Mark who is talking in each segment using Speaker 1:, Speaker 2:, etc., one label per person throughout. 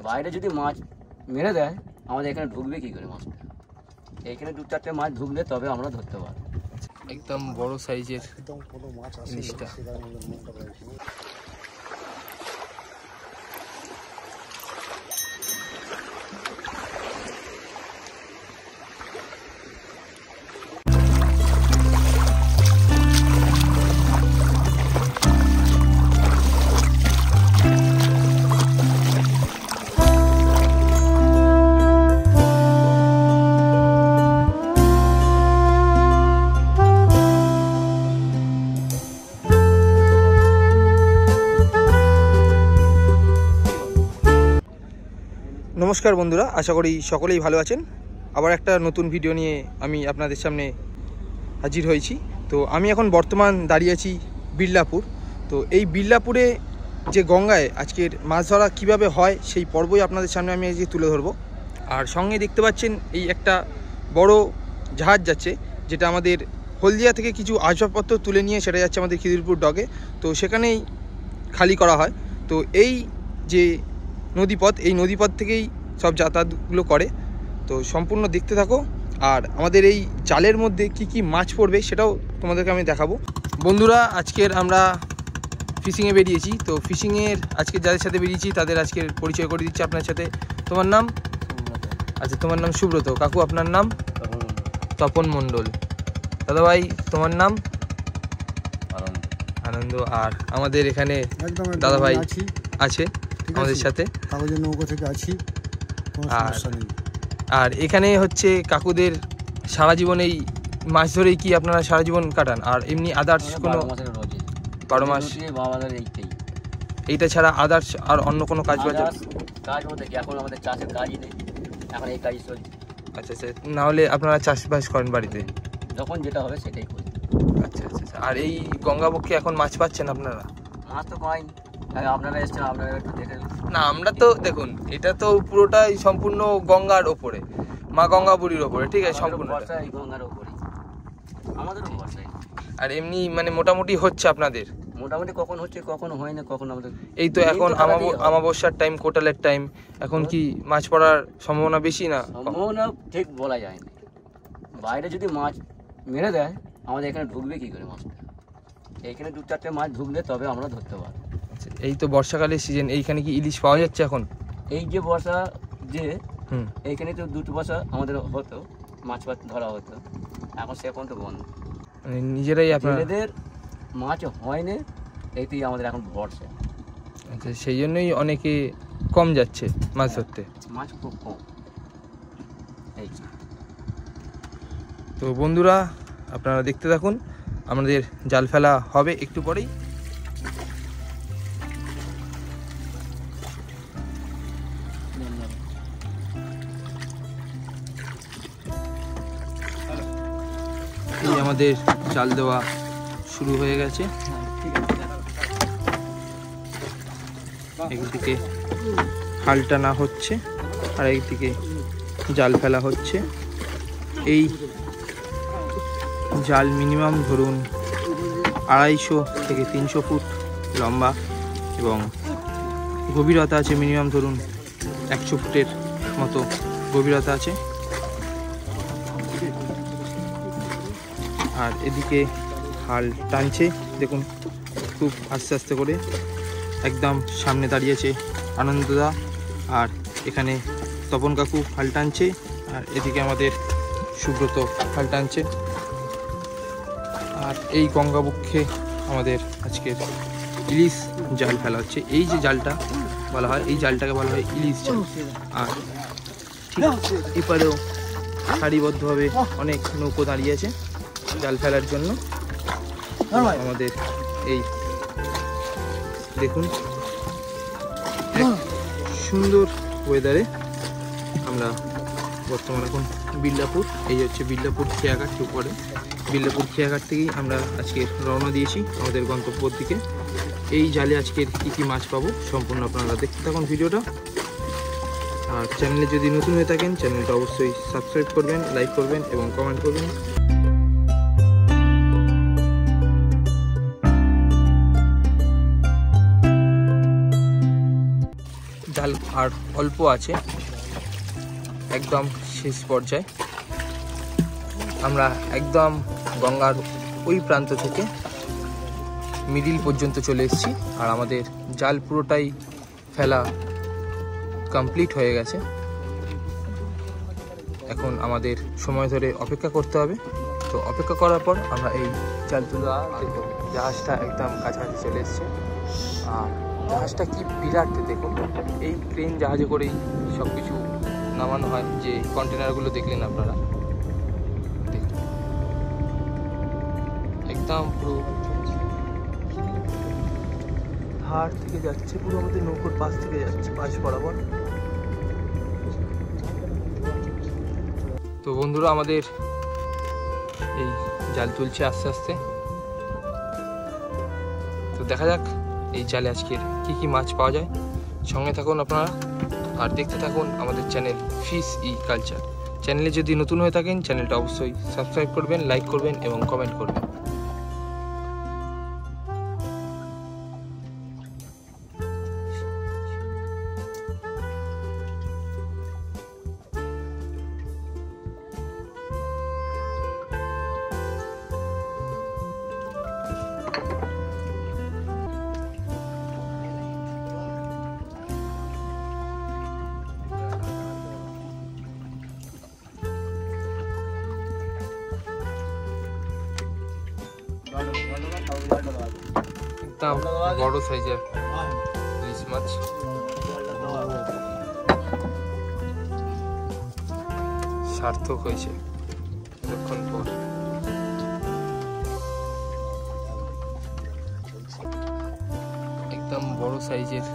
Speaker 1: বাইরে যদি মাছ মেরে দেয় আমাদের এখানে ঢুকবে কি করে মাছটা? এখানে 2-4টে মাছ ঢুকলে তবে আমরা ধরতে পারবো।
Speaker 2: একদম বড় সাইজের ইলিশটা। নমস্কার বন্ধুরা, আশা করি সকলেই ভালো আছেন। আবার একটা নতুন ভিডিও নিয়ে আমি আপনাদের সামনে হাজির হয়েছি। তো আমি এখন বর্তমান দাঁড়িয়ে আছি বিল্লাপুর। তো এই বিল্লাপুরে যে গঙ্গায় আজকের মাছ ধরা কীভাবে হয় সেই পর্বই আপনাদের সামনে আমি আজকে তুলে ধরবো। আর সঙ্গে দেখতে পাচ্ছেন এই একটা বড় জাহাজ যাচ্ছে, যেটা আমাদের হলদিয়া থেকে কিছু আসবাবপত্র তুলে নিয়ে সেটা যাচ্ছে আমাদের খিদিরপুর ডকে। তো সেখানেই খালি করা হয়। তো এই যে নদীপথ, এই নদীপথ থেকেই সব যাতায়াতগুলো করে। তো সম্পূর্ণ দেখতে থাকো। আর আমাদের এই জালের মধ্যে কি কি মাছ পড়বে সেটাও তোমাদেরকে আমি দেখাবো। বন্ধুরা, আজকের আমরা ফিশিংয়ে বেরিয়েছি। তো ফিশিংয়ের আজকে যাদের সাথে বেরিয়েছি তাদের আজকের পরিচয় করে দিচ্ছি আপনার সাথে। তোমার নাম? আচ্ছা, তোমার নাম সুব্রত। কাকু, আপনার নাম? তপন মণ্ডল। দাদাভাই, তোমার নাম? আনন্দ। আর আমাদের এখানে দাদাভাই আছে আমাদের সাথে,
Speaker 3: কাগজের নৌকো থেকে আছি।
Speaker 2: আর এখানে হচ্ছে কাকুদের সারা জীবন এই মাছ ধরেই কি আপনারা সারা জীবন কাটান? আর এমনি আদার্স কোনো 12 মাস এইটা ছাড়া আদার্স আর অন্য কোনো কাজ বাজ?
Speaker 1: কাজ বলতে কি, এখন আমাদের চাষের কাজই নেই, এখন এই কাজই চলছে।
Speaker 2: আচ্ছা আচ্ছা, না হলে আপনারা চাষবাস করেন বাড়িতে?
Speaker 1: যখন যেটা হবে সেটাই করি।
Speaker 2: আচ্ছা আচ্ছা। আর এই গঙ্গাবক্ষে এখন মাছ পাচ্ছেন আপনারা?
Speaker 1: মাছ তো পাইনি, আপনারা এসছেন, আপনারা একটু দেখে।
Speaker 2: না, আমরা তো দেখুন, এটা তো পুরোটাই সম্পূর্ণ গঙ্গার ওপরে, মা গঙ্গা বুড়ির ওপরে, ঠিক আছে, সম্পূর্ণ
Speaker 1: এই গঙ্গার ওপরে আমাদেরও ভরসা।
Speaker 2: আর এমনি মানে মোটামুটি হচ্ছে আপনাদের?
Speaker 1: মোটামুটি কখন হচ্ছে কখনো হয় না, কখন আমাদের
Speaker 2: এই তো এখন আমাবস্যার টাইম, কোটালের টাইম, এখন কি মাছ পড়ার সম্ভাবনা বেশি? না
Speaker 1: সম্ভাবনা ঠিক বলা যায় না। বাইরে যদি মাছ মেরে দেয় আমাদের এখানে ঢুকবে কি করে মাছটা? এইখানে 2-4টে মাছ ঢুকলে তবে আমরা ধরতে পারবো।
Speaker 2: এই তো বর্ষাকালের সিজন, এইখানে কি ইলিশ পাওয়া যাচ্ছে এখন?
Speaker 1: এই যে বর্ষা, যে এইখানে তো 2 বর্ষা আমাদের হতো, মাছ ধরা হতো, এখন সে এখন তো বন্ধ।
Speaker 2: মানে নিজেরাই আপনাদের
Speaker 1: মাছ হয় না, এইটাই আমাদের এখন ভরসা।
Speaker 2: আচ্ছা, সেই জন্যই অনেকে কম যাচ্ছে মাছ ধরতে,
Speaker 1: মাছ খুব কম। এই
Speaker 2: তো বন্ধুরা, আপনারা দেখতে থাকুন, আমাদের জাল ফেলা হবে একটু পরেই। এই আমাদের জাল দেওয়া শুরু হয়ে গেছে। একদিকে হাল টানা হচ্ছে আর একদিকে জাল ফেলা হচ্ছে। এই জাল মিনিমাম ধরুন 250 থেকে 300 ফুট লম্বা এবং গভীরতা আছে মিনিমাম ধরুন 100 ফুটের মতো গভীরতা আছে। আর এদিকে হাল টানছে, দেখুন খুব আস্তে আস্তে করে। একদম সামনে দাঁড়িয়েছে আনন্দদা, আর এখানে তপন কাকু হাল টানছে, আর এদিকে আমাদের সুব্রত হাল টানছে। আর এই গঙ্গাবক্ষে আমাদের আজকের ইলিশ জাল ফেলা হচ্ছে। এই যে জালটা বলা হয়, এই জালটাকে বলা হয় ইলিশ জাল। আর ঠিক এপারেও সারিবদ্ধভাবে অনেক নৌকো দাঁড়িয়ে আছে জাল ফেলার জন্য। আমাদের এই দেখুন সুন্দর ওয়েদারে আমরা বর্তমানে এখন বিল্লাপুর, এই হচ্ছে বিল্লাপুর খেয়াঘাট উপরে। বিল্লাপুর খেয়াঘাট থেকেই আমরা আজকে রওনা দিয়েছি আমাদের গন্তব্যের দিকে। এই জালে আজকের কী কী মাছ পাবো সম্পূর্ণ আপনারা দেখতে থাকুন ভিডিওটা। আর চ্যানেলে যদি নতুন হয়ে থাকেন চ্যানেলটা অবশ্যই সাবস্ক্রাইব করবেন, লাইক করবেন এবং কমেন্ট করবেন। জাল আর অল্প আছে, একদম শেষ পর্যায়ে। আমরা একদম গঙ্গার ওই প্রান্ত থেকে মিডিল পর্যন্ত চলে এসেছি, আর আমাদের জাল পুরোটাই ফেলা কমপ্লিট হয়ে গেছে। এখন আমাদের সময় ধরে অপেক্ষা করতে হবে। তো অপেক্ষা করার পর আমরা এই জাল তোলা জাহাজটা একদম কাছাকাছি চলে এসেছে। আর জাহাজটা কি বিরাট দেখুন, এই ক্রেন জাহাজে করেই সব কিছু নামানো হয়। যে কন্টেনারগুলো দেখলেন আপনারা, দেখুন একদম পুরো ধার থেকে যাচ্ছে, পুরো আমাদের নৌকোর পাশ থেকে যাচ্ছে, পাশ বরাবর। তো বন্ধুরা, আমাদের এই জাল তুলছে আস্তে আস্তে। তো দেখা যাক এই জালে আজকের কি কি মাছ পাওয়া যায়। সঙ্গে থাকুন আপনারা আর দেখতে থাকুন আমাদের চ্যানেল ফিশ ই কালচার। চ্যানেলে যদি নতুন হয়ে থাকেন চ্যানেলটা অবশ্যই সাবস্ক্রাইব করবেন, লাইক করবেন এবং কমেন্ট করবেন। একদম বড় সাইজের ইলিশ মাছ। সার্থক হয়েছে এতক্ষণ পর। একদম বড় সাইজের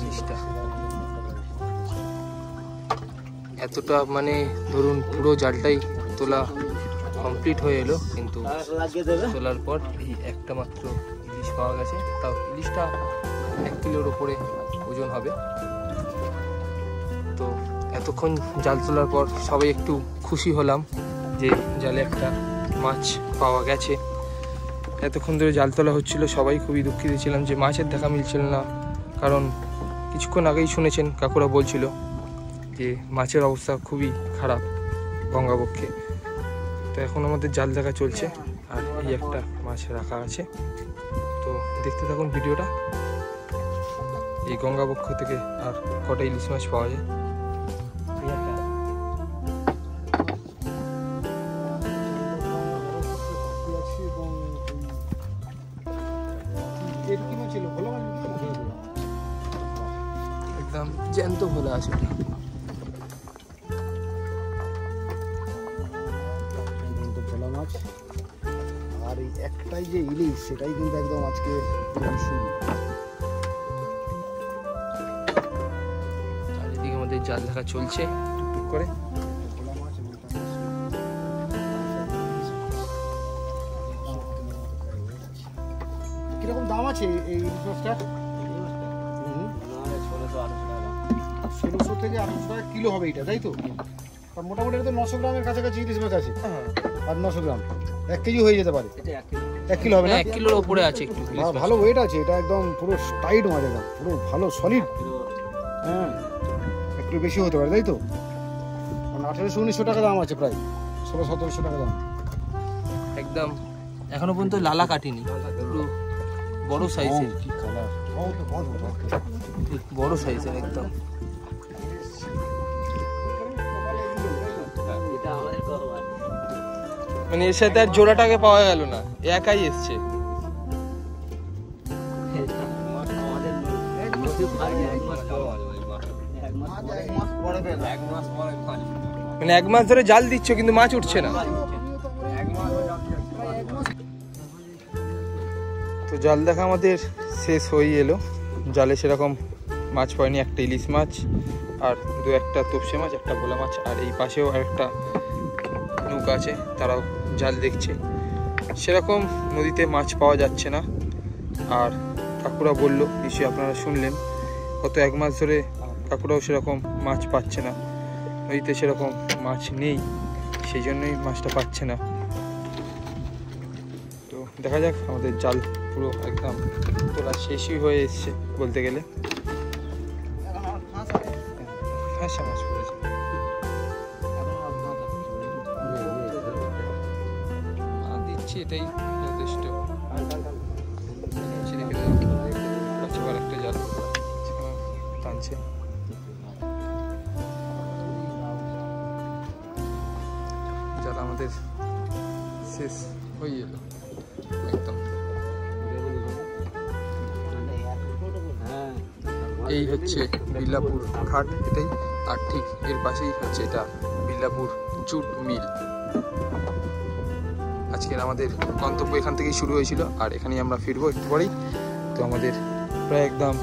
Speaker 2: ইলিশটা, এতটা মানে ধরুন পুরো জালটাই তোলা কমপ্লিট হয়ে এলো, কিন্তু তোলার পর এই একটা মাত্র ইলিশ পাওয়া গেছে। তাও ইলিশটা 1 কিলোর উপরে ওজন হবে। তো এতক্ষণ জাল তোলার পর সবাই একটু খুশি হলাম যে জালে একটা মাছ পাওয়া গেছে। এতক্ষণ ধরে জাল তোলা হচ্ছিল, সবাই খুবই দুঃখিত ছিলাম যে মাছের দেখা মিলছিল না। কারণ কিছুক্ষণ আগেই শুনেছেন কাকুরা বলছিল যে মাছের অবস্থা খুবই খারাপ গঙ্গাবক্ষে। তো এখন আমাদের জাল দেখা চলছে, আর এই একটা মাছ রাখা আছে। তো দেখতে থাকুন ভিডিওটা। এই গঙ্গাবক্ষ থেকে আর কটা ইলিশ মাছ পাওয়া যায়। একদম জ্যান্ত ভোলা আছে।
Speaker 3: আর এই একটাই যে ইলিশ, সেটাই কিন্তু একদম আজকে শুরু।
Speaker 2: চারিদিকে আমাদের জাল দেখা চলছে টুকটুক করে।
Speaker 3: কিরকম দাম আছে এই ইলিশ মাছটা? 1600 থেকে 800 টাকা কিলো হবে এটা, তাই তো? আর মোটামুটি এটা তো 900 গ্রামের কাছাকাছি ইলিশ মাছ আছে। আর 900 গ্রাম 1 কেজি হয়ে যেতে পারে। 1 কিলো হবে না?
Speaker 2: 1 কিলোর উপরে আছে একটু।
Speaker 3: ভালো ওয়েট আছে এটা, একদম পুরো টাইট মাছ, একদম পুরো ভালো সলিড। হ্যাঁ, একটু বেশি হতে পারে, তাই তো? 1800-1900 টাকা দাম আছে, প্রায় 1600-1700 টাকা দাম।
Speaker 2: একদম এখনো পর্যন্ত লালা কাটিনি, পুরো বড় সাইজের।
Speaker 3: কি কালার,
Speaker 2: বড় সাইজের একদম। মানে এর সাথে আর জোড়াটাকে পাওয়া গেল না, একাই এসছে। মানে 1 মাস ধরে জাল দিচ্ছ কিন্তু মাছ উঠছে না। তো জাল দেখা আমাদের শেষ হয়ে এলো। জালে সেরকম মাছ পায়নি, একটা ইলিশ মাছ আর 2-1টা তোপসে মাছ, একটা ভোলা মাছ। আর এই পাশেও আরেকটা নৌকা আছে, তারাও জাল দেখছে। সেরকম নদীতে মাছ পাওয়া যাচ্ছে না। আর কাকুরা বলল, নিশ্চয়ই আপনারা শুনলেন, গত 1 মাস ধরে কাকুরাও সেরকম মাছ পাচ্ছে না, নদীতে সেরকম মাছ নেই, সেই জন্যই মাছটা পাচ্ছে না। তো দেখা যাক, আমাদের জাল পুরো একদম তোলা শেষই হয়ে এসছে বলতে গেলে। ফ্যাসা মাছ পড়েছে। দিচ্ছি এটাই যথেষ্ট। একটা জাল টানছে, জাল আমাদের শেষ হয়ে এলো একদম। এই হচ্ছে বিল্লাপুর ঘাট এটাই, আর ঠিক এর পাশেই হচ্ছে এটা বিল্লাপুর জুট মিল। আজকের আমাদের গন্তব্য এখান থেকেই শুরু হয়েছিল, আর এখানেই আমরা ফিরবো একটু পরেই। তো আমাদের প্রায় একদম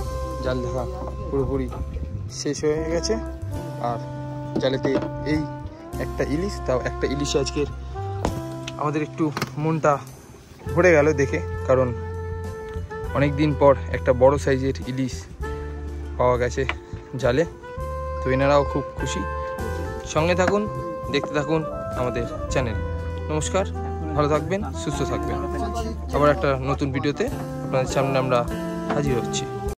Speaker 2: জাল দেখা পুরোপুরি শেষ হয়ে গেছে, আর জালেতে এই একটা ইলিশ, তাও একটা ইলিশে আজকের আমাদের একটু মনটা ভরে গেল দেখে, কারণ অনেক দিন পর একটা বড় সাইজের ইলিশ পাওয়া গেছে জালে। তো এনারাও খুব খুশি। সঙ্গে থাকুন, দেখতে থাকুন আমাদের চ্যানেল। নমস্কার, ভালো থাকবেন, সুস্থ থাকবেন। আবার একটা নতুন ভিডিওতে আপনাদের সামনে আমরা হাজির হচ্ছি।